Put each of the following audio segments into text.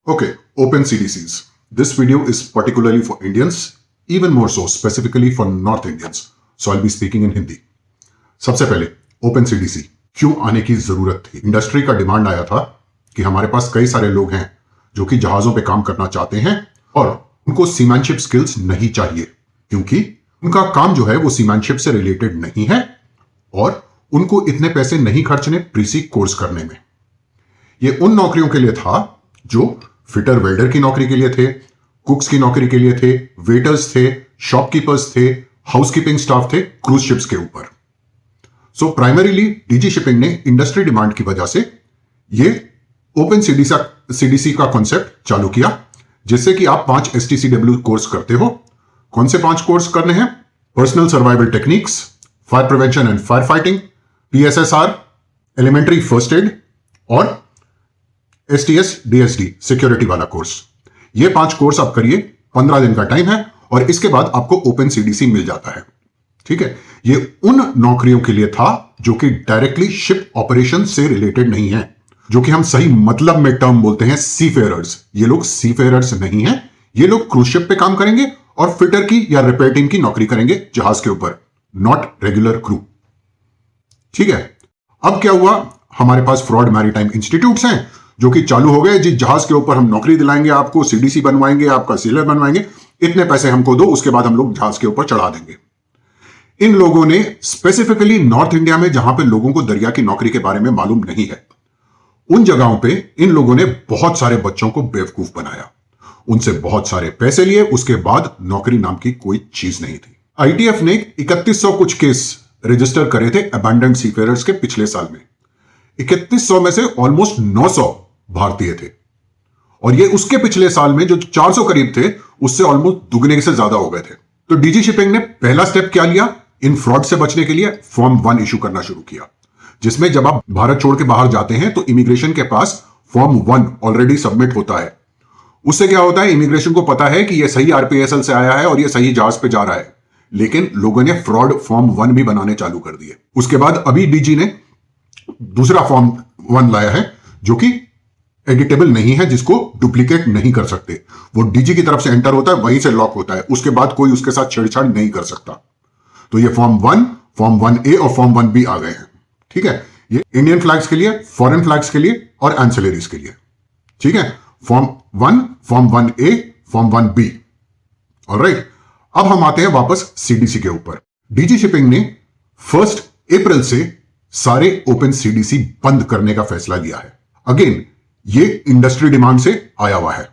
Okay, open CDCs. This video is particularly for Indians, even more so specifically for North Indians. So I'll be speaking in Hindi. सबसे पहले open CDC क्यों आने की जरूरत थी? Industry का demand आया था कि हमारे पास कई सारे लोग हैं जो कि जहाजों पे काम करना चाहते हैं और उनको सीमैनशिप स्किल्स नहीं चाहिए क्योंकि उनका काम जो है वो सीमैनशिप से रिलेटेड नहीं है और उनको इतने पैसे नहीं खर्चने प्रीसी कोर्स करने में। ये उन नौकरियों के लिए था जो फिटर वेल्डर की नौकरी के लिए थे, कुक्स की नौकरी के लिए थे, वेटर्स थे, शॉपकीपर्स थे, हाउसकीपिंग स्टाफ थे क्रूज शिप्स के ऊपर। सो प्राइमरीली डीजी शिपिंग ने इंडस्ट्री डिमांड की वजह से ये ओपन सीडीसी का कॉन्सेप्ट चालू किया, जिससे कि आप 5 STCW कोर्स करते हो। कौन से 5 कोर्स करने हैं? Personal survival techniques, fire prevention and fire fighting, PSSR, elementary first aid और STS DSD सिक्योरिटी वाला कोर्स। ये 5 कोर्स आप करिए, 15 दिन का टाइम है और इसके बाद आपको ओपन सीडीसी मिल जाता है। ठीक है, ये उन नौकरियों के लिए था जो कि डायरेक्टली शिप ऑपरेशन से रिलेटेड नहीं है, जो कि हम सही मतलब में टर्म बोलते हैं सीफेयरर्स। ये लोग सीफेयरर्स नहीं है, ये लोग क्रूज शिप पे काम करेंगे और फिटर की या रिपेयर टीम की नौकरी करेंगे जहाज के ऊपर, नॉट रेगुलर क्रू। ठीक है, अब क्या हुआ? हमारे पास फ्रॉड मैरीटाइम इंस्टीट्यूट्स हैं जो कि चालू हो गए। जी, जहाज के ऊपर हम नौकरी दिलाएंगे, आपको सीडीसी बनवाएंगे, आपका सीलर बनवाएंगे, इतने पैसे हमको दो, उसके बाद हम लोग जहाज के ऊपर चढ़ा देंगे। इन लोगों ने स्पेसिफिकली नॉर्थ इंडिया में, जहां पे लोगों को दरिया की नौकरी के बारे में मालूम नहीं है, उन जगहों पे इन लोगों ने बहुत सारे बच्चों को बेवकूफ बनाया, उनसे बहुत सारे पैसे लिए, उसके बाद नौकरी नाम की कोई चीज नहीं थी। ITF ने 3100 कुछ केस रजिस्टर करे थे अबैंडन्ड सीफेयरर्स के पिछले साल में। 3100 में से ऑलमोस्ट 900 भारतीय थे और ये उसके पिछले साल में जो 400 करीब थे उससे ऑलमोस्ट दुगने से ज्यादा हो गए थे। तो डीजी शिपिंग ने पहला स्टेप क्या लिया? इन फ्रॉड से बचने के लिए फॉर्म 1 इशू करना शुरू किया, जिसमें जब आप भारत छोड़ के बाहर जाते हैं तो इमिग्रेशन के पास फॉर्म 1 ऑलरेडी सबमिट होता है। उससे क्या होता है? इमिग्रेशन को पता है कि यह सही RPSL से आया है और यह सही जहाज पे जा रहा है, लेकिन लोगों ने फ्रॉड फॉर्म 1 भी बनाने चालू कर दिए। उसके बाद अभी डीजी ने दूसरा फॉर्म 1 लाया है जो कि एडिटेबल नहीं है, जिसको डुप्लीकेट नहीं कर सकते। वो डीजी की तरफ से एंटर होता है, वहीं से लॉक होता है, उसके बाद कोई उसके साथ छेड़छाड़ नहीं कर सकता। तो ये फॉर्म 1, फॉर्म 1A और फॉर्म 1B आ गए हैं। ठीक है, ये इंडियन फ्लैग्स के लिए, फॉरेन फ्लैग्स के लिए और एंसिलरीज के लिए। ठीक है, form 1, form 1A, form 1B। Alright, अब हम आते हैं वापस सीडीसी के ऊपर। डीजी शिपिंग ने 1 अप्रैल से सारे ओपन सीडीसी बंद करने का फैसला लिया है। अगेन, ये इंडस्ट्री डिमांड से आया हुआ है।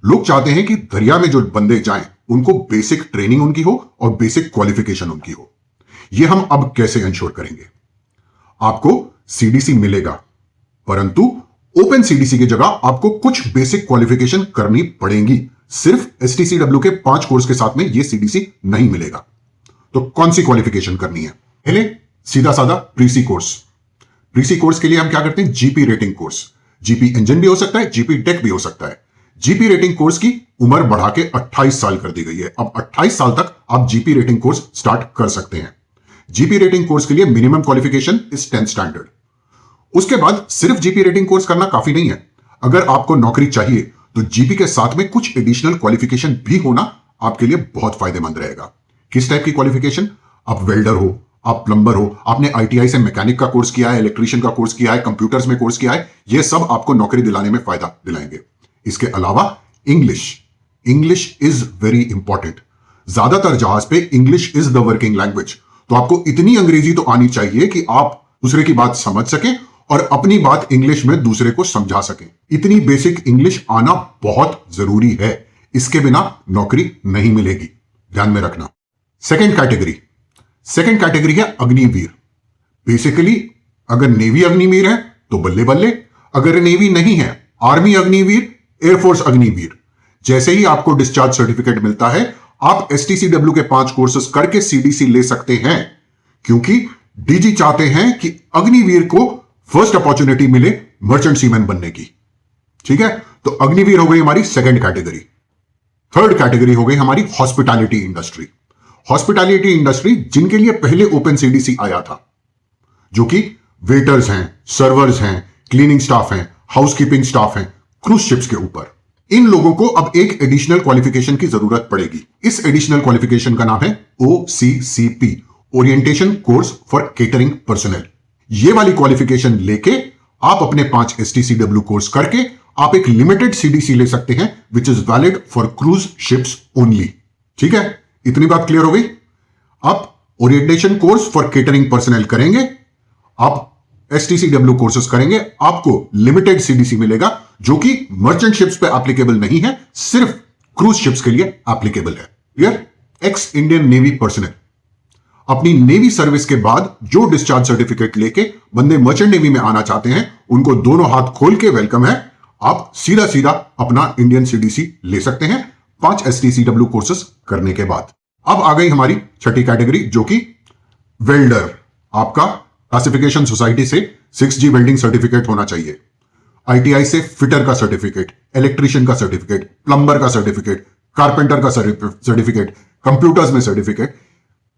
लोग चाहते हैं कि दरिया में जो बंदे जाएं उनको बेसिक ट्रेनिंग उनकी हो और बेसिक क्वालिफिकेशन उनकी हो। ये हम अब कैसे इंश्योर करेंगे? आपको सीडीसी मिलेगा, परंतु ओपन सीडीसी की जगह आपको कुछ बेसिक क्वालिफिकेशन करनी पड़ेगी। सिर्फ STCW के 5 कोर्स के साथ में ये सीडीसी नहीं मिलेगा। तो कौन सी क्वालिफिकेशन करनी है? पहले सीधा साधा प्रीसी कोर्स। प्रीसी कोर्स के लिए हम क्या करते हैं? GP rating course. GP engine भी हो सकता है, जीपी डेक भी हो सकता है। जीपी रेटिंग कोर्स की उम्र बढ़ा के 28 साल कर दी गई है। अब 28 साल तक आप जीपी रेटिंग कोर्स स्टार्ट कर सकते हैं। जीपी रेटिंग कोर्स के लिए minimum qualification is 10th standard. उसके बाद सिर्फ जीपी रेटिंग कोर्स करना काफी नहीं है। अगर आपको नौकरी चाहिए तो जीपी के साथ में कुछ एडिशनल क्वालिफिकेशन भी होना आपके लिए बहुत फायदेमंद रहेगा। किस टाइप की क्वालिफिकेशन? आप वेल्डर हो, आप प्लम्बर हो, आपने ITI से मैकेनिक का कोर्स किया है, इलेक्ट्रिशियन का कोर्स किया है, कंप्यूटर्स में कोर्स किया है, ये सब आपको नौकरी दिलाने में फायदा दिलाएंगे। इसके अलावा इंग्लिश इज वेरी इंपॉर्टेंट। ज्यादातर जहाज पे English is the working language. तो आपको इतनी अंग्रेजी तो आनी चाहिए कि आप दूसरे की बात समझ सकें और अपनी बात इंग्लिश में दूसरे को समझा सकें। इतनी बेसिक इंग्लिश आना बहुत जरूरी है, इसके बिना नौकरी नहीं मिलेगी, ध्यान में रखना। सेकेंड कैटेगरी है अग्निवीर। बेसिकली अगर नेवी अग्निवीर है तो बल्ले बल्ले, अगर नेवी नहीं है, आर्मी अग्निवीर, एयरफोर्स अग्निवीर। जैसे ही आपको डिस्चार्ज सर्टिफिकेट मिलता है, आप STCW के 5 कोर्सेस करके सीडीसी ले सकते हैं, क्योंकि डीजी चाहते हैं कि अग्निवीर को फर्स्ट अपॉर्चुनिटी मिले मर्चेंट सीमैन बनने की। ठीक है, तो अग्निवीर हो गई हमारी सेकेंड कैटेगरी। थर्ड कैटेगरी हो गई हमारी हॉस्पिटैलिटी इंडस्ट्री। हॉस्पिटैलिटी इंडस्ट्री जिनके लिए पहले ओपन सीडीसी आया था, जो कि वेटर्स हैं, सर्वर्स हैं, क्लीनिंग स्टाफ हैं, हाउसकीपिंग स्टाफ हैं, क्रूज शिप्स के ऊपर। इन लोगों को अब एक एडिशनल क्वालिफिकेशन की जरूरत पड़ेगी। इस एडिशनल क्वालिफिकेशन का नाम है OCCP, orientation course for catering personal. ये वाली क्वालिफिकेशन लेके आप अपने 5 STCW कोर्स करके आप एक लिमिटेड CDC ले सकते हैं, which is valid for cruise ships only. ठीक है, इतनी बात क्लियर हो गई। आप orientation course for catering personal करेंगे, आप STCW कोर्सेस करेंगे, आपको लिमिटेड CDC मिलेगा, जो कि मर्चेंट शिप्स पे एप्लीकेबल नहीं है, सिर्फ क्रूज शिप्स के लिए एप्लीकेबल है। Clear? X Indian navy personal अपनी नेवी सर्विस के बाद जो डिस्चार्ज सर्टिफिकेट लेके बंदे मर्चेंट नेवी में आना चाहते हैं, उनको दोनों हाथ खोल के वेलकम है। आप सीधा सीधा अपना इंडियन CDC ले सकते हैं 5 STCW कोर्सेस करने के बाद। अब आ गई हमारी छठी कैटेगरी, जो कि वेल्डर। आपका क्लासिफिकेशन सोसाइटी से 6G वेल्डिंग सर्टिफिकेट होना चाहिए, ITI से फिटर का सर्टिफिकेट, इलेक्ट्रीशियन का सर्टिफिकेट, प्लम्बर का सर्टिफिकेट, कारपेंटर का सर्टिफिकेट, कंप्यूटर्स में सर्टिफिकेट।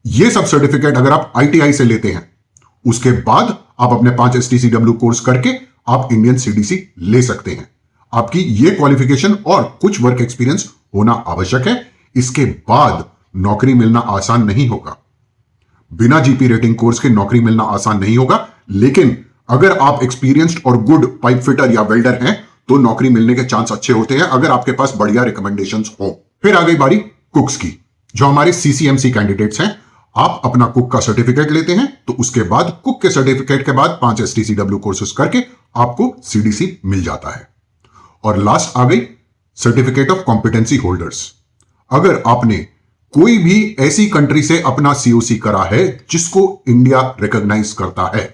ये सब सर्टिफिकेट अगर आप ITI से लेते हैं, उसके बाद आप अपने 5 STCW कोर्स करके आप इंडियन CDC ले सकते हैं। आपकी ये क्वालिफिकेशन और कुछ वर्क एक्सपीरियंस होना आवश्यक है। इसके बाद नौकरी मिलना आसान नहीं होगा। बिना GP रेटिंग कोर्स के नौकरी मिलना आसान नहीं होगा, लेकिन अगर आप एक्सपीरियंस्ड और गुड पाइप फिटर या वेल्डर हैं तो नौकरी मिलने के चांस अच्छे होते हैं, अगर आपके पास बढ़िया रिकमेंडेशंस हो। फिर आ गई बारी कुक्स की, जो हमारे CCMC कैंडिडेट्स हैं। आप अपना कुक का सर्टिफिकेट लेते हैं, तो उसके बाद कुक के सर्टिफिकेट के बाद 5 STCW कोर्सेस करके आपको CDC मिल जाता है। और लास्ट आ गई सर्टिफिकेट ऑफ कॉम्पिटेंसी होल्डर्स। अगर आपने कोई भी ऐसी कंट्री से अपना COC करा है जिसको इंडिया रिकॉग्नाइज करता है,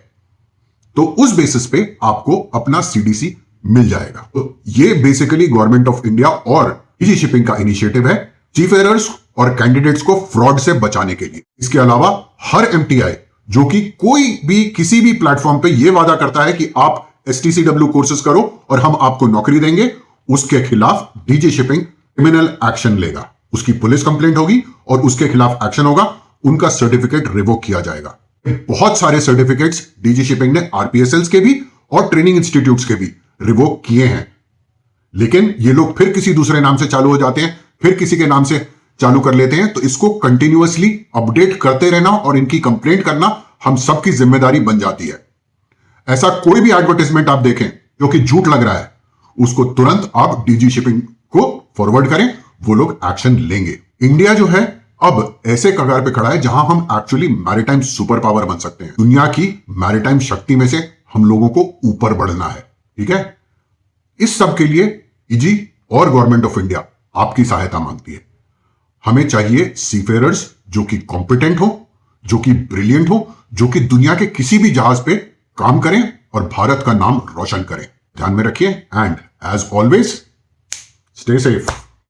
तो उस बेसिस पे आपको अपना CDC मिल जाएगा। तो ये बेसिकली गवर्नमेंट ऑफ इंडिया और इजी शिपिंग का इनिशिएटिव है सीफेयरर्स और कैंडिडेट्स को फ्रॉड से बचाने के लिए। इसके अलावा हर MTI जो कि कोई भी किसी भी प्लेटफॉर्म पे ये वादा करता है कि आप STCW कोर्सेज करो और हम आपको नौकरी देंगे, उसके खिलाफ DG शिपिंग क्रिमिनल एक्शन लेगा। उसकी पुलिस कंप्लेंट होगी और उसके खिलाफ एक्शन होगा, उनका सर्टिफिकेट रिवोक किया जाएगा। बहुत सारे सर्टिफिकेट्स DG शिपिंग ने RPSLs के भी और ट्रेनिंग इंस्टीट्यूट्स के भी रिवोक किए हैं, लेकिन ये लोग फिर किसी दूसरे नाम से चालू हो जाते हैं, फिर किसी के नाम से चालू कर लेते हैं। तो इसको कंटिन्यूअसली अपडेट करते रहना और इनकी कंप्लेंट करना हम सबकी जिम्मेदारी बन जाती है। ऐसा कोई भी एडवर्टाइजमेंट आप देखें जो कि झूठ लग रहा है, उसको तुरंत आप DG शिपिंग को फॉरवर्ड करें, वो लोग एक्शन लेंगे। इंडिया जो है अब ऐसे कगार पे खड़ा है जहां हम एक्चुअली मैरीटाइम सुपर पावर बन सकते हैं। दुनिया की मैरीटाइम शक्ति में से हम लोगों को ऊपर बढ़ना है। ठीक है, इस सब के लिए इजी और गवर्नमेंट ऑफ इंडिया आपकी सहायता मांगती है। हमें चाहिए सीफेयरर्स जो कि कॉम्पिटेंट हो, जो कि ब्रिलियंट हो, जो कि दुनिया के किसी भी जहाज पे काम करें और भारत का नाम रोशन करें। ध्यान में रखिए and as always stay safe.